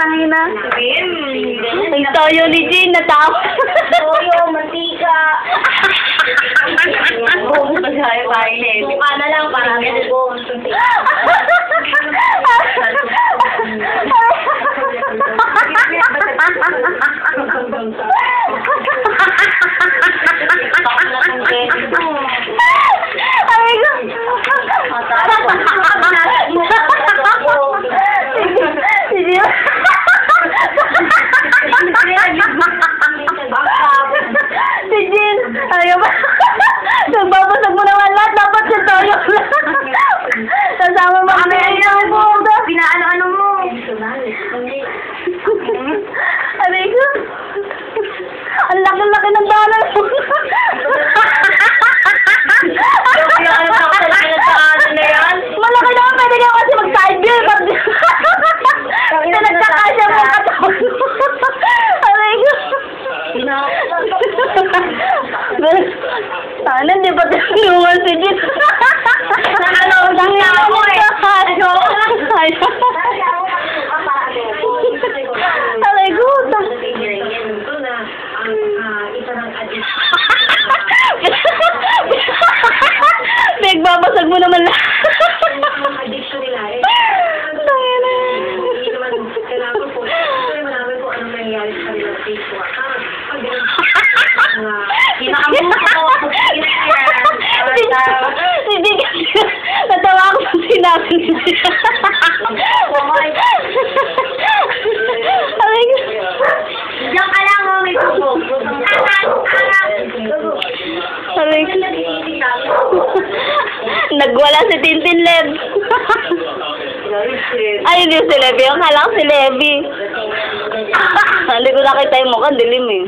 tangina. Ang toyo ni Jean, natawa. Toyo, mantika. Mukha na lang, parang dugo. Si Jean, ayaw ba? Nagbabasag mo naman lahat, dapat si Toyo lang. Kasama mo kami ayaw mo. Pinaano-ano mo. Aray ko. Ang laki-laki ng dollar mo. Malaki naman, pwede ka kasi mag-side view. Kasi nagkakasya mo katawan. Aray ko. Sana hindi pa tinulungan si Jean. Ano ako eh. Aray ko. Nagbabasag mo naman lang. Hindi kasi natawa ako sa sinabi niya. Diyan ka lang mo, may tubog. Nagwala si Tintin Leb. Ay, hindi si Levi. Yung kalang si Levi. Hindi ko nakita yung mukha, dilim eh.